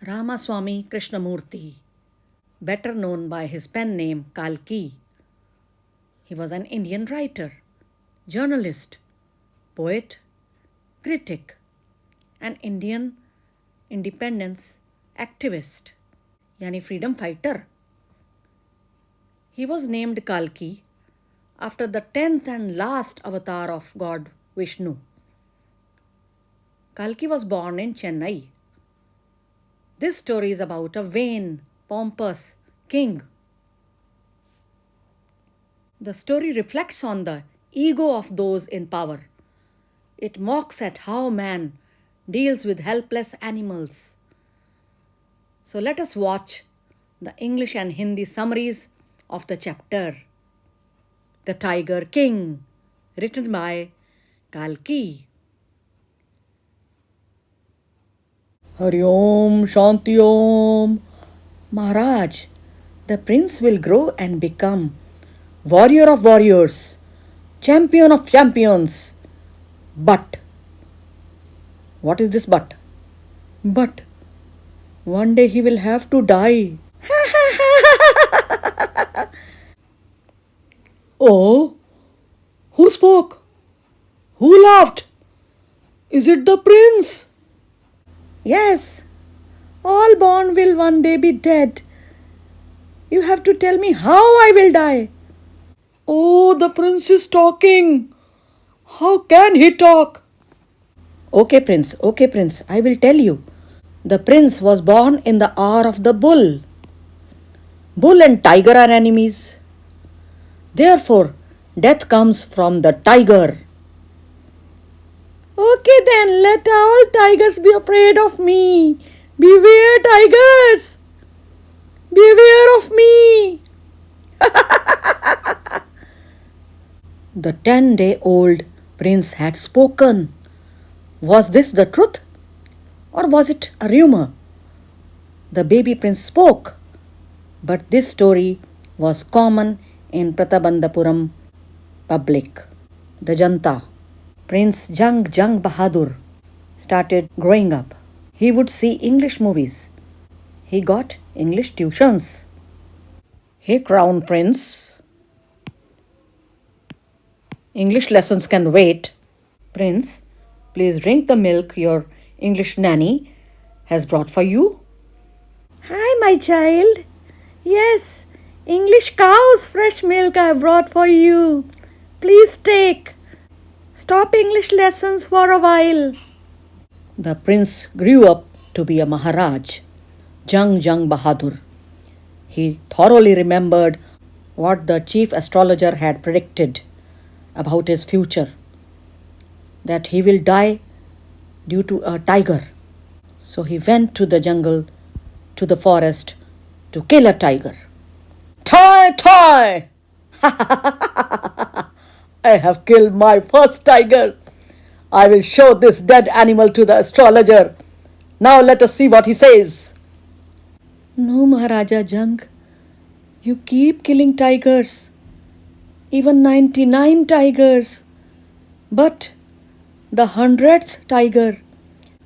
Ramaswamy Krishnamurthy, better known by his pen name Kalki. He was an Indian writer, journalist, poet, critic, and Indian independence activist, yani freedom fighter. He was named Kalki after the 10th and last avatar of God Vishnu. Kalki was born in Chennai. This story is about a vain, pompous king. The story reflects on the ego of those in power. It mocks at how man deals with helpless animals. So let us watch the English and Hindi summaries of the chapter. The Tiger King, written by Kalki. Hari Om, Shanti Om. Maharaj, the prince will grow and become warrior of warriors, champion of champions. But, what is this but? But, one day he will have to die. Oh, who spoke? Who laughed? Is it the prince? Yes, all born will one day be dead. You have to tell me how I will die. Oh, the prince is talking. How can he talk? Okay, prince, I will tell you. The prince was born in the hour of the bull. Bull and tiger are enemies. Therefore, death comes from the tiger. Okay then, let all tigers be afraid of me. Beware, tigers! Beware of me! The 10-day-old prince had spoken. Was this the truth? Or was it a rumor? The baby prince spoke. But this story was common in Pratabandapuram public. The Janta. Prince Jang Bahadur started growing up. He would see English movies. He got English tuitions. Hey, Crown Prince. English lessons can wait. Prince, please drink the milk your English nanny has brought for you. Hi, my child. Yes, English cow's fresh milk I brought for you. Please take. Stop English lessons for a while. The prince grew up to be a Maharaj, Jang Bahadur. He thoroughly remembered what the chief astrologer had predicted about his future, that he will die due to a tiger. So he went to the jungle, to the forest, to kill a tiger. Tie! I have killed my first tiger. I will show this dead animal to the astrologer. Now let us see what he says. No, Maharaja Jang. You keep killing tigers. Even 99 tigers. But the 100th tiger.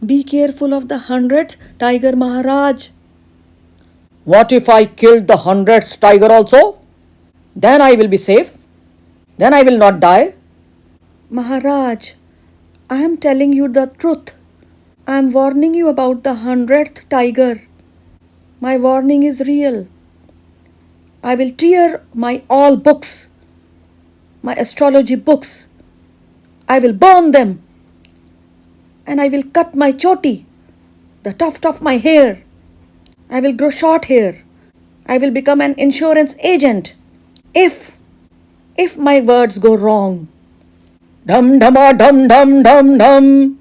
Be careful of the 100th tiger, Maharaj. What if I killed the 100th tiger also? Then I will be safe. Then I will not die. Maharaj, I am telling you the truth. I am warning you about the 100th tiger. My warning is real. I will tear my all books, my astrology books. I will burn them. And I will cut my choti, the tuft of my hair. I will grow short hair. I will become an insurance agent. If my words go wrong. Dum dum dum.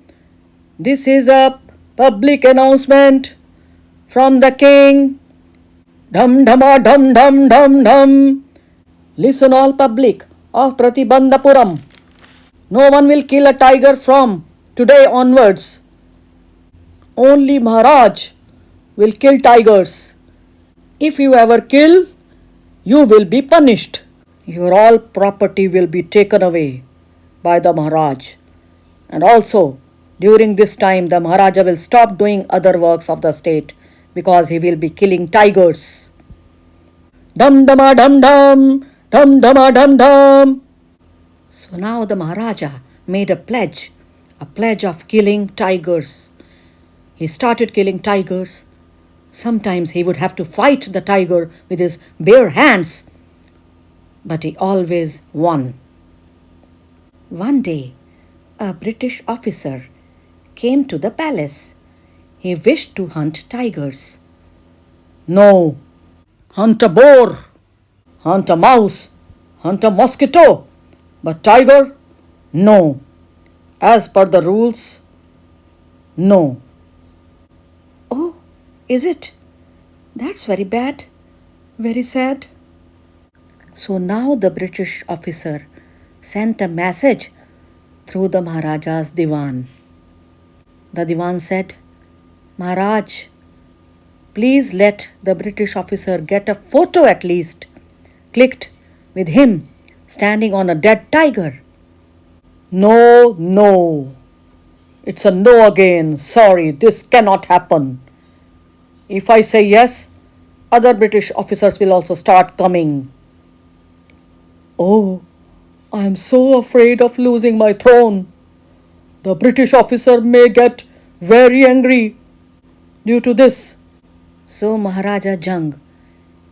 This is a public announcement from the king. Dum dum. Listen all public of Pratibandapuram. No one will kill a tiger from today onwards. Only Maharaj will kill tigers. If you ever kill, you will be punished. Your all property will be taken away by the Maharaj. And also, during this time, the Maharaja will stop doing other works of the state because he will be killing tigers. Dum dama dum dum, dum dama dum dum. So now the Maharaja made a pledge of killing tigers. He started killing tigers. Sometimes he would have to fight the tiger with his bare hands, but he always won. One day, a British officer came to the palace. He wished to hunt tigers. No, hunt a boar, hunt a mouse, hunt a mosquito, but tiger? No. As per the rules, no. Oh, is it? That's very bad, very sad. So now the British officer sent a message through the Maharaja's Diwan. The Diwan said, Maharaj, please let the British officer get a photo at least, clicked with him standing on a dead tiger. No, no. It's a no again. Sorry, this cannot happen. If I say yes, other British officers will also start coming. Oh, I am so afraid of losing my throne. The British officer may get very angry due to this. So Maharaja Jung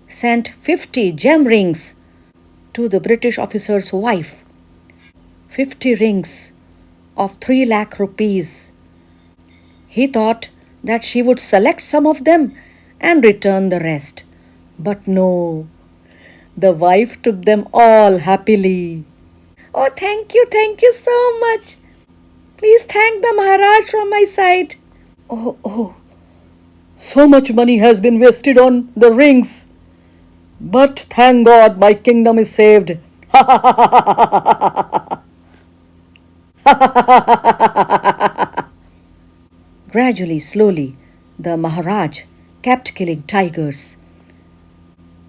sent 50 gem rings to the British officer's wife. 50 rings of 3 lakh rupees. He thought that she would select some of them and return the rest. But no, the wife took them all happily. Oh, thank you so much. Please thank the Maharaj from my side. Oh, so much money has been wasted on the rings. But thank God my kingdom is saved. Gradually, slowly, the Maharaj kept killing tigers.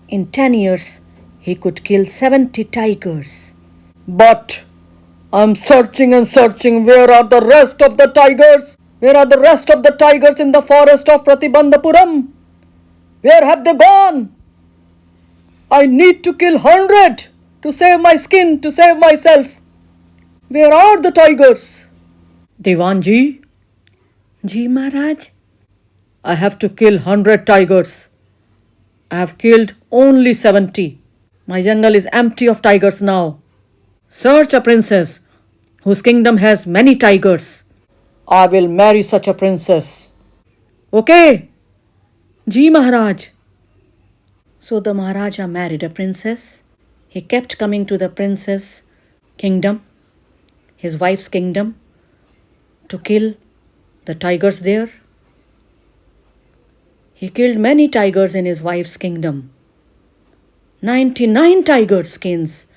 In 10 years, he could kill 70 tigers. But I'm searching and searching. Where are the rest of the tigers? Where are the rest of the tigers in the forest of Pratibandhapuram? Where have they gone? I need to kill 100 to save my skin, to save myself. Where are the tigers? Diwanji? Ji Maharaj? I have to kill 100 tigers. I have killed only 70. My jungle is empty of tigers now. Search a princess whose kingdom has many tigers. I will marry such a princess. Okay. Ji Maharaj. So the Maharaja married a princess. He kept coming to the princess' kingdom, his wife's kingdom, to kill the tigers there. He killed many tigers in his wife's kingdom. 99 tiger skins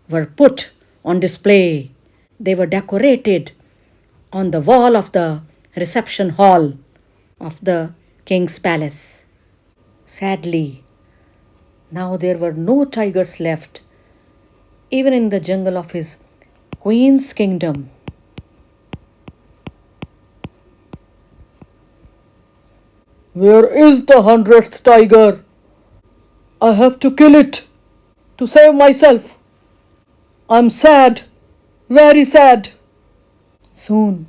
were put on display. They were decorated on the wall of the reception hall of the king's palace. Sadly, now there were no tigers left, even in the jungle of his queen's kingdom. Where is the 100th tiger? I have to kill it to save myself. I'm sad, very sad. Soon,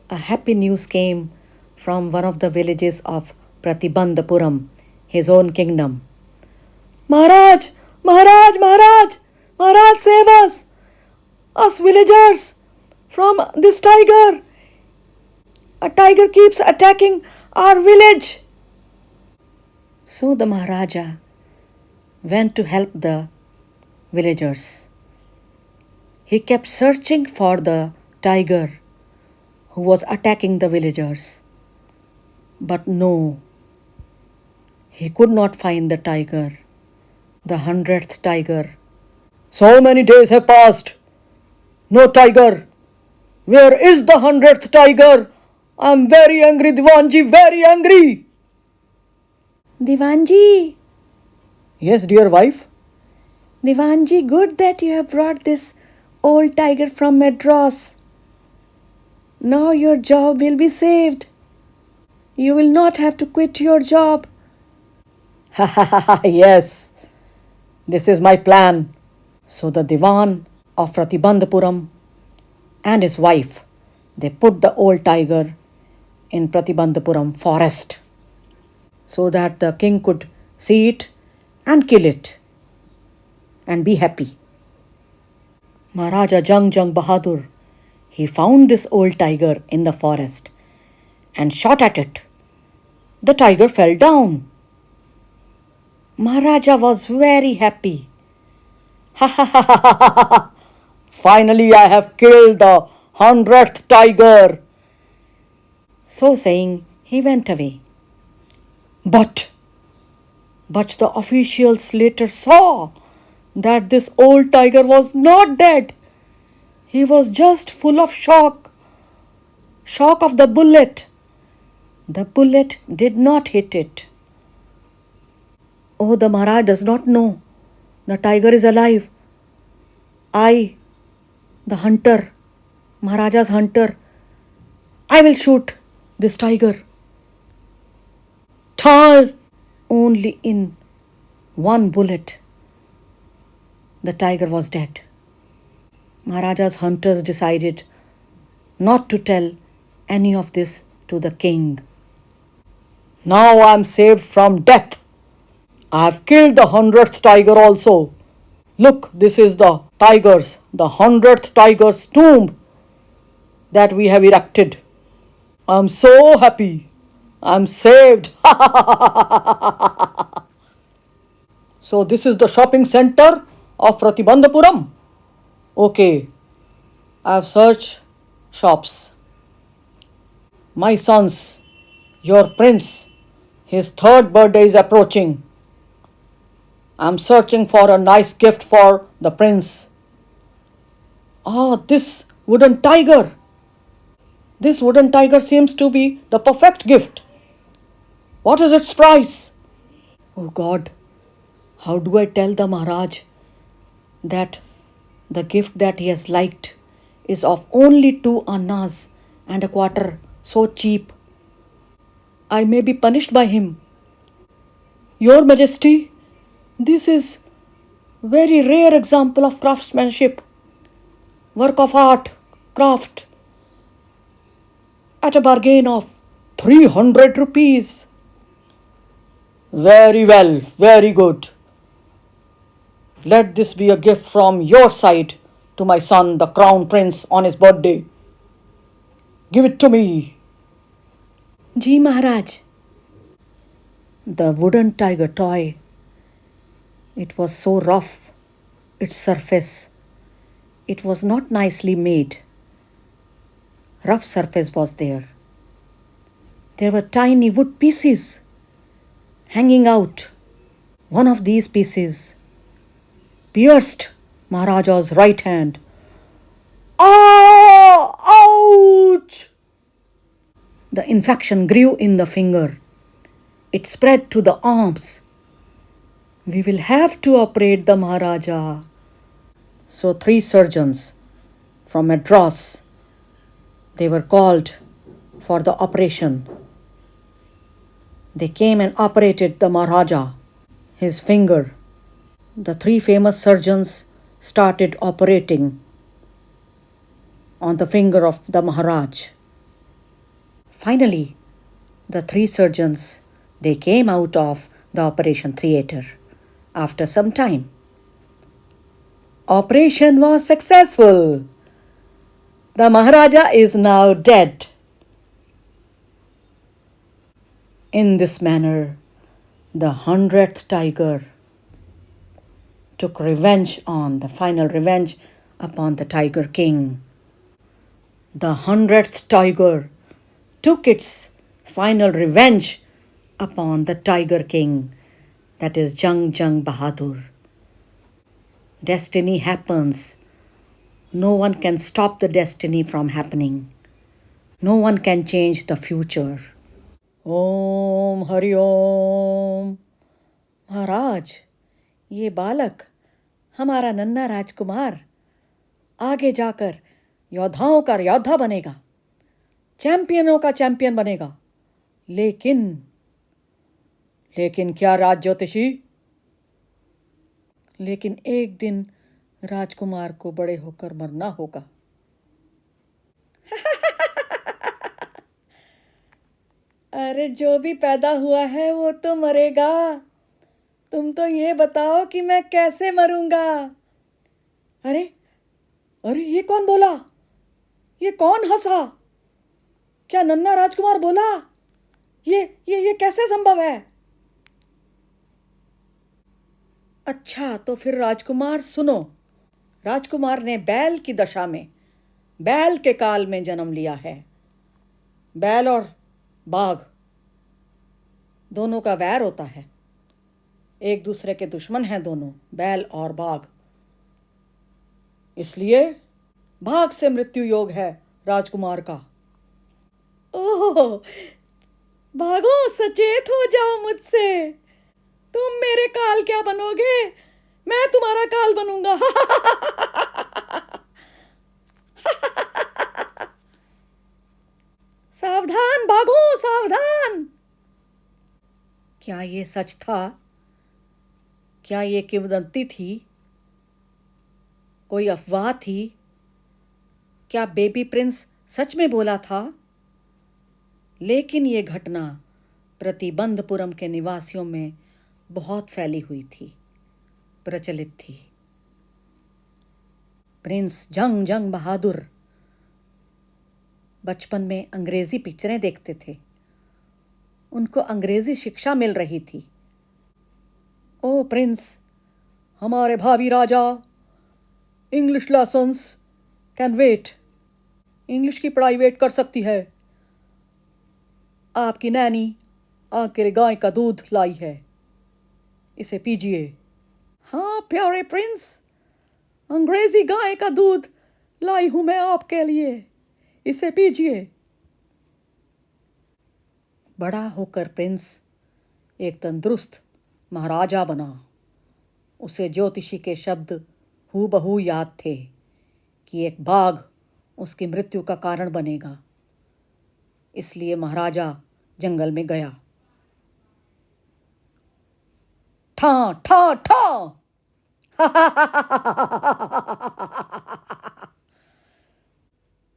a happy news came from one of the villages of Pratibandhapuram, his own kingdom. Maharaj, Maharaj, Maharaj, Maharaj, save us! Us villagers from this tiger. A tiger keeps attacking our village. So the Maharaja went to help the villagers. He kept searching for the tiger who was attacking the villagers. But no, he could not find the tiger, the 100th tiger. So many days have passed. No tiger. Where is the 100th tiger? I'm very angry, Diwanji, very angry. Diwanji. Yes, dear wife. Diwanji, good that you have brought this old tiger from Madras. Now your job will be saved. You will not have to quit your job. Ha ha ha ha, yes. This is my plan. So the Diwan of Pratibandhapuram and his wife, they put the old tiger in Pratibandhapuram forest so that the king could see it and kill it and be happy. Maharaja Jung Jung Bahadur, he found this old tiger in the forest and shot at it. The tiger fell down. Maharaja was very happy. Ha ha ha ha ha ha ha! Finally, I have killed the 100th tiger. So saying, he went away. But the officials later saw that this old tiger was not dead. He was just full of shock. Shock of the bullet. The bullet did not hit it. Oh, the Maharaj does not know. The tiger is alive. I, the hunter, Maharaja's hunter, I will shoot this tiger. Tar! Only in one bullet, the tiger was dead. Maharaja's hunters decided not to tell any of this to the king. Now I am saved from death. I have killed the 100th tiger also. Look, this is the 100th tiger's tomb that we have erected. I am so happy. I am saved. So this is the shopping center of Pratibandhapuram. Okay, I have searched shops. My sons, your prince, his 3rd birthday is approaching. I am searching for a nice gift for the prince. Ah, this wooden tiger. This wooden tiger seems to be the perfect gift. What is its price? Oh God, how do I tell the Maharaj that the gift that he has liked is of only 2 annas and a quarter, so cheap? I may be punished by him. Your Majesty, this is very rare example of craftsmanship, work of art, craft, at a bargain of 300 rupees. Very well, very good. Let this be a gift from your side to my son, the crown prince, on his birthday. Give it to me. Ji Maharaj. The wooden tiger toy, it was so rough, its surface. It was not nicely made. Rough surface was there. There were tiny wood pieces hanging out. One of these pieces pierced Maharaja's right hand. Ah! Ouch! The infection grew in the finger. It spread to the arms. We will have to operate the Maharaja. So 3 surgeons from Madras, they were called for the operation. They came and operated the Maharaja, his finger. The 3 famous surgeons started operating on the finger of the Maharaj. Finally, the 3 surgeons, they came out of the operation theatre after some time. Operation was successful. The Maharaja is now dead. In this manner, the 100th tiger took the final revenge upon the Tiger King. The 100th tiger took its final revenge upon the Tiger King, that is Jung Jung Bahadur. Destiny happens. No one can stop the destiny from happening. No one can change the future. Om Hari Om. महाराज, ये बालक हमारा नन्हा राजकुमार आगे जाकर योद्धाओं का योद्धा बनेगा, चैंपियनों का चैंपियन बनेगा लेकिन लेकिन क्या राज ज्योतिषी? लेकिन एक दिन राजकुमार को बड़े होकर मरना होगा। अरे जो भी पैदा हुआ है वो तो मरेगा। तुम तो ये बताओ कि मैं कैसे मरूंगा। अरे अरे ये कौन बोला? ये कौन हंसा? क्या नन्हा राजकुमार बोला? ये कैसे संभव है? अच्छा तो फिर राजकुमार सुनो। राजकुमार ने बैल की दशा में, बैल के काल में जन्म लिया है। बैल और बाघ दोनों का वैर होता है, एक दूसरे के दुश्मन हैं दोनों, बैल और बाघ। इसलिए बाघ से मृत्यु योग है राजकुमार का। ओह, भागो, सचेत हो जाओ मुझसे। तुम मेरे काल क्या बनोगे? मैं तुम्हारा काल बनूंगा। सावधान भागो, सावधान। क्या ये सच था? क्या ये किंवदंती थी? कोई अफवाह थी? क्या बेबी प्रिंस सच में बोला था? लेकिन ये घटना प्रतिबंधपुरम के निवासियों में बहुत फैली हुई थी, प्रचलित थी। प्रिंस जंग जंग बहादुर बचपन में अंग्रेजी पिक्चरें देखते थे। उनको अंग्रेजी शिक्षा मिल रही थी। ओ प्रिंस, हमारे भावी राजा, English lessons can wait. English की पढ़ाई वेट कर सकती है। आपकी नैनी आकर गाय का दूध लाई है, इसे पीजिए। हाँ प्यारे प्रिंस, अंग्रेजी गाय का दूध लाई हूं मैं आपके लिए, इसे पीजिए। बड़ा होकर प्रिंस एक तंदुरुस्त महाराजा बना। उसे ज्योतिषी के शब्द हूबहू याद थे कि एक बाघ उसकी मृत्यु का कारण बनेगा। इसलिए महाराजा जंगल में गया। ठा ठा ठा।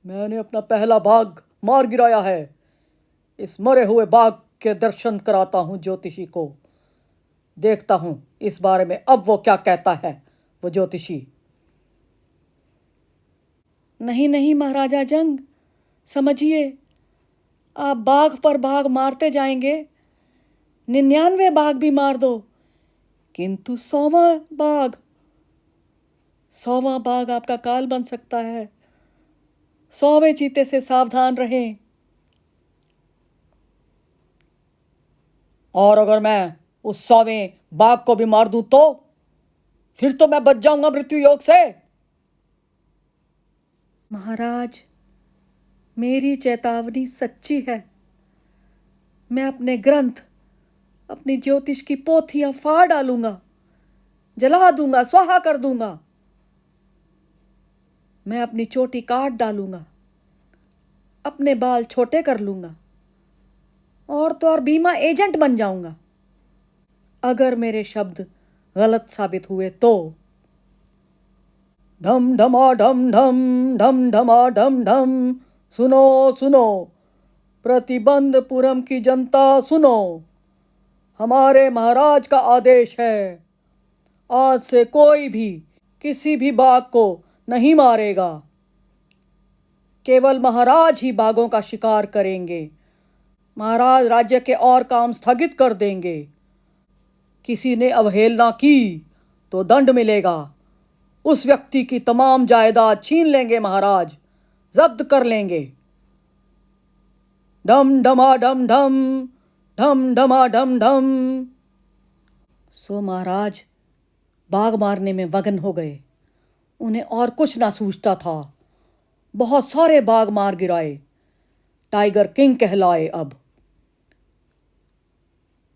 मैंने अपना पहला बाघ मार गिराया है। इस मरे हुए बाघ के दर्शन कराता हूं ज्योतिषी को। देखता हूं इस बारे में अब वो क्या कहता है, वो ज्योतिषी। नहीं नहीं महाराजा जंग, समझिए, आप बाघ पर बाघ मारते जाएंगे। 99 बाघ भी मार दो, किंतु 100वां बाघ आपका काल बन सकता है। 100वें चीते से सावधान रहें। और अगर मैं उस 100वें बाघ को भी मार दूं तो फिर तो मैं बच जाऊंगा मृत्यु योग से। महाराज, मेरी चेतावनी सच्ची है। मैं अपने ग्रंथ, अपनी ज्योतिष की पोथियां फाड़ डालूंगा, जला दूंगा, स्वाहा कर दूंगा। मैं अपनी चोटी काट डालूंगा, अपने बाल छोटे कर लूंगा, और तो और बीमा एजेंट बन जाऊंगा अगर मेरे शब्द गलत साबित हुए तो। ढम ढमा ढम ढम, ढम ढमा ढम ढम। सुनो सुनो प्रतिबंधपुरम की जनता, सुनो। हमारे महाराज का आदेश है, आज से कोई भी किसी भी बाघ को नहीं मारेगा। केवल महाराज ही बाघों का शिकार करेंगे। महाराज राज्य के और काम स्थगित कर देंगे। किसी ने अवहेलना की तो दंड मिलेगा। उस व्यक्ति की तमाम जायदाद छीन लेंगे महाराज, जब्त कर लेंगे। ढम ढमा ढम ढम, ढम ढमा ढम ढम। सो महाराज बाघ मारने में मगन हो गए। उन्हें और कुछ ना सूझता था। बहुत सारे बाघ मार गिराए, टाइगर किंग कहलाए। अब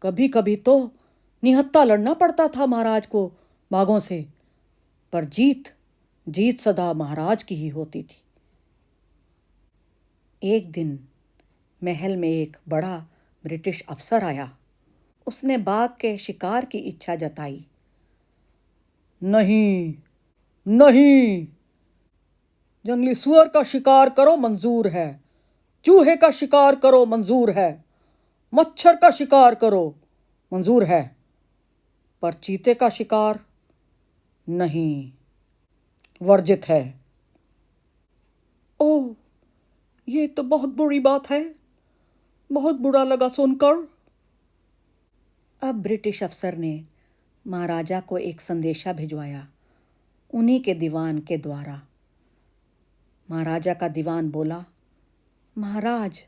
कभी कभी तो निहत्था लड़ना पड़ता था महाराज को बाघों से, पर जीत सदा महाराज की ही होती थी। एक दिन महल में एक बड़ा ब्रिटिश अफसर आया। उसने बाघ के शिकार की इच्छा जताई। नहीं, नहीं, जंगली सुअर का शिकार करो मंजूर है, चूहे का शिकार करो मंजूर है, मच्छर का शिकार करो मंजूर है, पर चीते का शिकार नहीं, वर्जित है। ओह, ये तो बहुत बुरी बात है, बहुत बुरा लगा सुनकर। अब ब्रिटिश अफसर ने महाराजा को एक संदेशा भिजवाया, उन्हीं के दीवान के द्वारा। महाराजा का दीवान बोला, महाराज,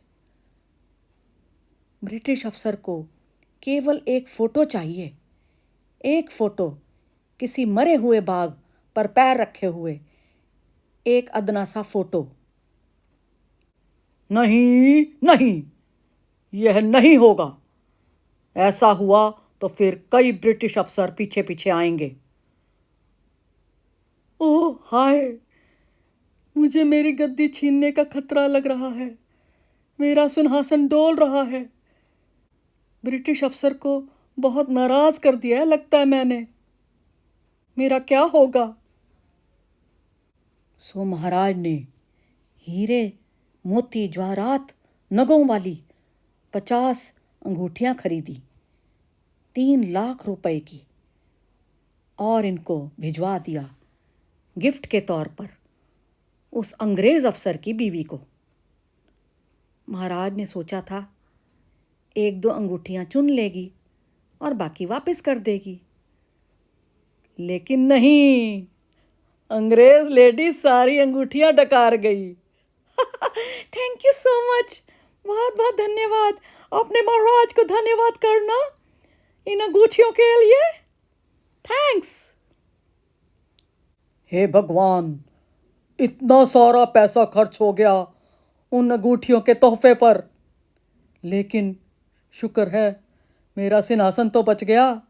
ब्रिटिश अफसर को केवल एक फोटो चाहिए, एक फोटो किसी मरे हुए बाघ पर पैर रखे हुए, एक अदना सा फोटो। नहीं, नहीं, यह नहीं होगा। ऐसा हुआ तो फिर कई ब्रिटिश अफसर पीछे पीछे आएंगे। ओह हाय, मुझे मेरी गद्दी छीनने का खतरा लग रहा है, मेरा सिंहासन डोल रहा है। ब्रिटिश अफसर को बहुत नाराज कर दिया है लगता है मैंने, मेरा क्या होगा। सो महाराज ने हीरे, मोती, जवाहरात, नगों वाली 50 अंगूठियां खरीदी, 3 लाख रुपए की, और इनको भिजवा दिया गिफ्ट के तौर पर उस अंग्रेज अफसर की बीवी को। महाराज ने सोचा था 1-2 अंगूठियां चुन लेगी और बाकी वापस कर देगी, लेकिन नहीं, अंग्रेज लेडी सारी अंगूठियां डकार गई। थैंक यू सो मच, बहुत बहुत धन्यवाद। अपने महाराज को धन्यवाद करना इन अंगूठियों के लिए। थैंक्स। हे भगवान, इतना सारा पैसा खर्च हो गया उन अंगूठियों के तोहफे पर, लेकिन शुक्र है मेरा सिंहासन तो बच गया,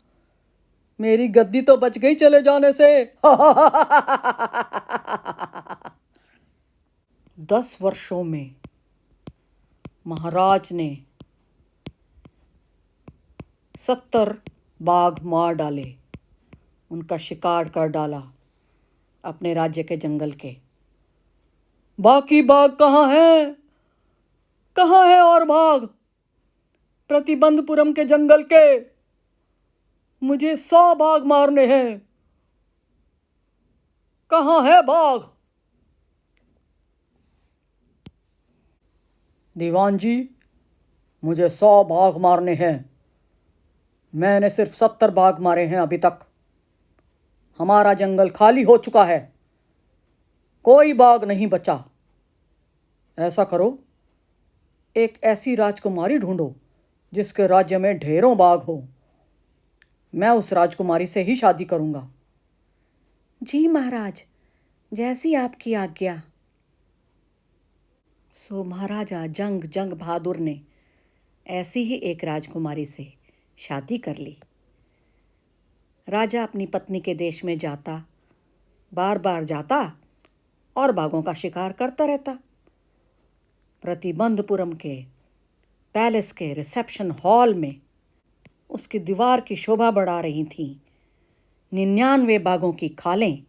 मेरी गद्दी तो बच गई चले जाने से। 10 वर्षों में महाराज ने 70 बाघ मार डाले, उनका शिकार कर डाला अपने राज्य के जंगल के। बाकी बाघ कहाँ हैं? कहाँ है और बाघ? प्रतिबंधपुरम के जंगल के मुझे 100 बाघ मारने हैं, कहाँ है बाघ? दीवान जी, मुझे 100 बाघ मारने हैं, मैंने सिर्फ 70 बाघ मारे हैं अभी तक। हमारा जंगल खाली हो चुका है, कोई बाघ नहीं बचा। ऐसा करो, एक ऐसी राजकुमारी ढूंढो जिसके राज्य में ढेरों बाघ हो, मैं उस राजकुमारी से ही शादी करूंगा। जी महाराज, जैसी आपकी आज्ञा। सो महाराजा जंग बहादुर ने ऐसी ही एक राजकुमारी से शादी कर ली। राजा अपनी पत्नी के देश में जाता, बार बार जाता और बाघों का शिकार करता रहता। प्रतिबंधपुरम के पैलेस के रिसेप्शन हॉल में उसकी दीवार की शोभा बढ़ा रही थीं 99 बाघों की खालें।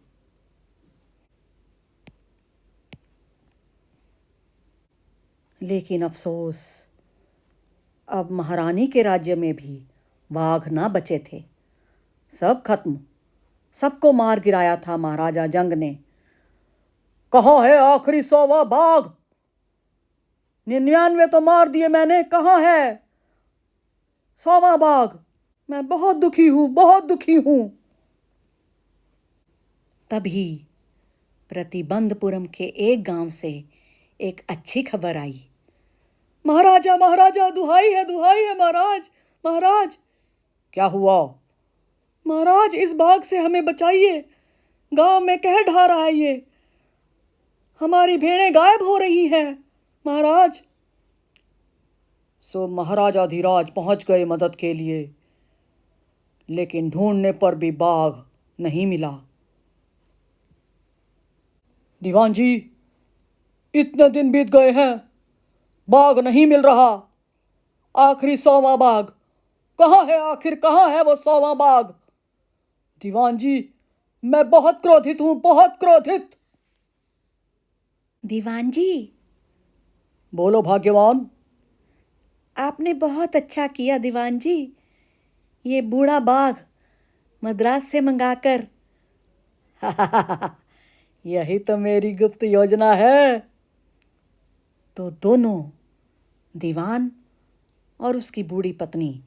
लेकिन अफसोस, अब महारानी के राज्य में भी बाघ ना बचे थे, सब खत्म, सबको मार गिराया था महाराजा जंग ने। कहाँ है आखिरी 100वां बाघ? 99 तो मार दिए मैंने, कहाँ है 100वां बाघ? मैं बहुत दुखी हूँ, बहुत दुखी हूँ। तभी प्रतिबंधपुरम के एक गांव से एक अच्छी खबर आई। महाराजा, महाराजा, दुहाई है महाराज, महाराज। क्या हुआ? महाराज, इस बाघ से हमें बचाइए, गांव में कह ढा रहा है ये, हमारी भेड़ें गायब हो रही हैं महाराज। सो महाराजा धीराज पहुंच गए मदद के लिए, लेकिन ढूंढने पर भी बाघ नहीं मिला। दीवान जी, इतने दिन बीत गए हैं, बाघ नहीं मिल रहा, आखिरी 100वां बाग कहाँ है? आखिर कहाँ है वो 100वां बाग? दीवान जी, मैं बहुत क्रोधित हूं, बहुत क्रोधित। दीवान जी, बोलो भाग्यवान। आपने बहुत अच्छा किया दीवान जी। ये बूढ़ा बाघ मद्रास से मंगाकर। यही तो मेरी गुप्त योजना है। तो दोनों, दीवान और उसकी बूढ़ी पत्नी,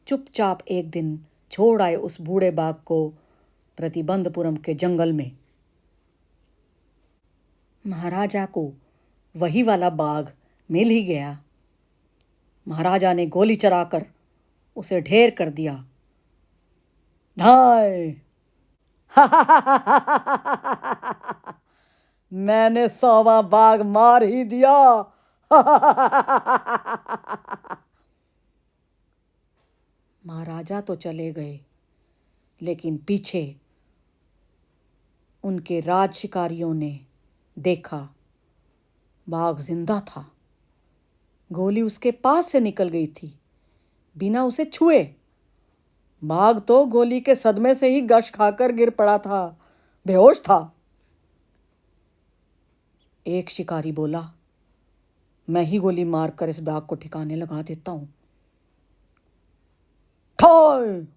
चुपचाप एक दिन छोड़ आए उस बूढ़े बाघ को प्रतिबंधपुरम के जंगल में। महाराजा को वही वाला बाघ मिल ही गया। महाराजा ने गोली चलाकर उसे ढेर कर दिया। ढाई। मैंने 100वां बाघ मार ही दिया। महाराजा तो चले गए, लेकिन पीछे उनके राज शिकारियों ने देखा बाघ जिंदा था। गोली उसके पास से निकल गई थी, बिना उसे छुए। बाघ तो गोली के सदमे से ही गश खाकर गिर पड़ा था, बेहोश था। एक शिकारी बोला, मैं ही गोली मारकर इस बाघ को ठिकाने लगा देता हूं। ठाई।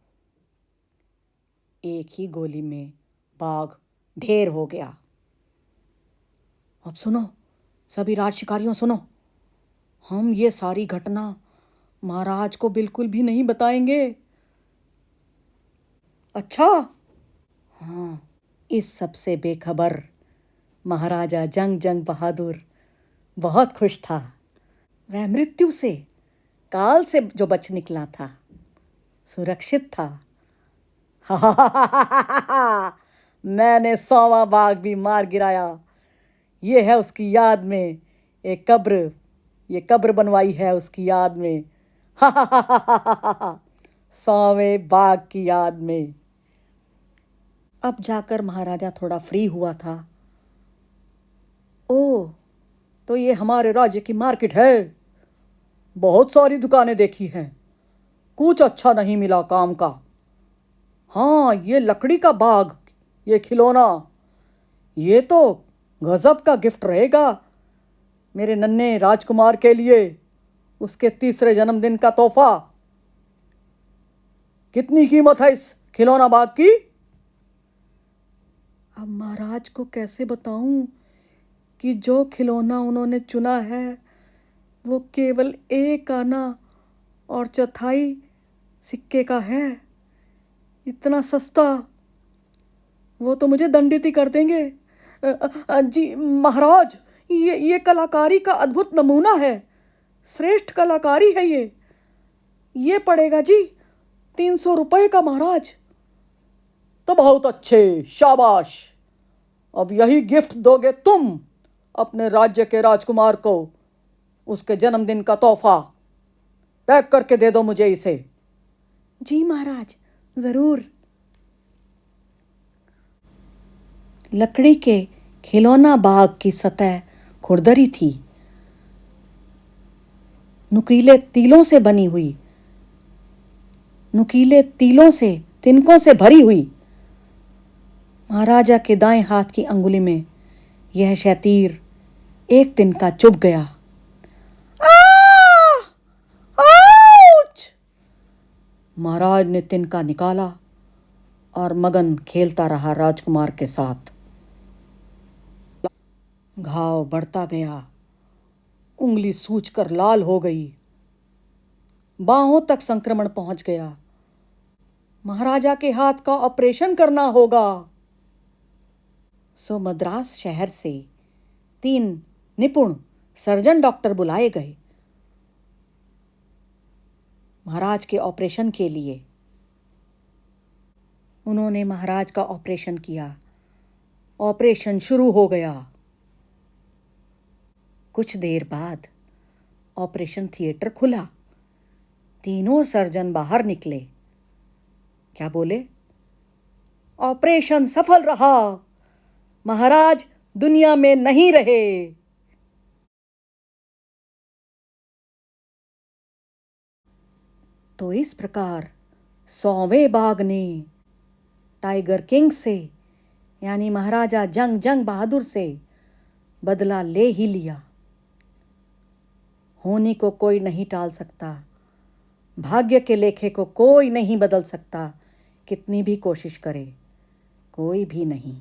एक ही गोली में बाघ ढेर हो गया। अब सुनो सभी राज शिकारियों, सुनो, हम ये सारी घटना महाराज को बिल्कुल भी नहीं बताएंगे। अच्छा। हाँ, इस सब से बेखबर महाराजा जंग जंग बहादुर बहुत खुश था। वह मृत्यु से, काल से जो बच निकला था, सुरक्षित था। मैंने 100वां बाघ भी मार गिराया। ये है उसकी याद में एक कब्र, ये कब्र बनवाई है उसकी याद में। 100वें बाघ की याद में। अब जाकर महाराजा थोड़ा फ्री हुआ था। ओह, तो ये हमारे राज्य की मार्केट है। बहुत सारी दुकानें देखी हैं, कुछ अच्छा नहीं मिला काम का। हाँ, ये लकड़ी का बाग, ये खिलौना, ये तो गजब का गिफ्ट रहेगा मेरे नन्हे राजकुमार के लिए, उसके 3रे जन्मदिन का तोहफा। कितनी कीमत है इस खिलौना बाग की? अब महाराज को कैसे बताऊं कि जो खिलौना उन्होंने चुना है वो केवल 1 आना और 1/4 सिक्के का है। इतना सस्ता, वो तो मुझे दंडित ही कर देंगे। जी महाराज, ये कलाकारी का अद्भुत नमूना है, श्रेष्ठ कलाकारी है ये पड़ेगा जी 300 रुपये का महाराज। तो बहुत अच्छे, शाबाश। अब यही गिफ्ट दोगे तुम अपने राज्य के राजकुमार को, उसके जन्मदिन का तोहफा। पैक करके दे दो मुझे इसे। जी महाराज, जरूर। लकड़ी के खिलौना बाग की सतह खुरदरी थी, नुकीले तिलों से बनी हुई, नुकीले तिलों से, तिनकों से भरी हुई। महाराजा के दाएं हाथ की अंगुली में यह शैतीर एक तिनका चुभ गया। महाराज ने तिनका निकाला और मगन खेलता रहा राजकुमार के साथ। घाव बढ़ता गया, उंगली सूजकर लाल हो गई, बाहों तक संक्रमण पहुंच गया। महाराजा के हाथ का ऑपरेशन करना होगा। सो मद्रास शहर से 3 निपुण सर्जन डॉक्टर बुलाए गए महाराज के ऑपरेशन के लिए। उन्होंने महाराज का ऑपरेशन किया। ऑपरेशन शुरू हो गया। कुछ देर बाद ऑपरेशन थिएटर खुला। तीनों सर्जन बाहर निकले। क्या बोले? ऑपरेशन सफल रहा, महाराज दुनिया में नहीं रहे। तो इस प्रकार 100वें बाघ ने टाइगर किंग से यानी महाराजा जंग बहादुर से बदला ले ही लिया। होनी को कोई नहीं टाल सकता, भाग्य के लेखे को कोई नहीं बदल सकता, कितनी भी कोशिश करे कोई भी नहीं।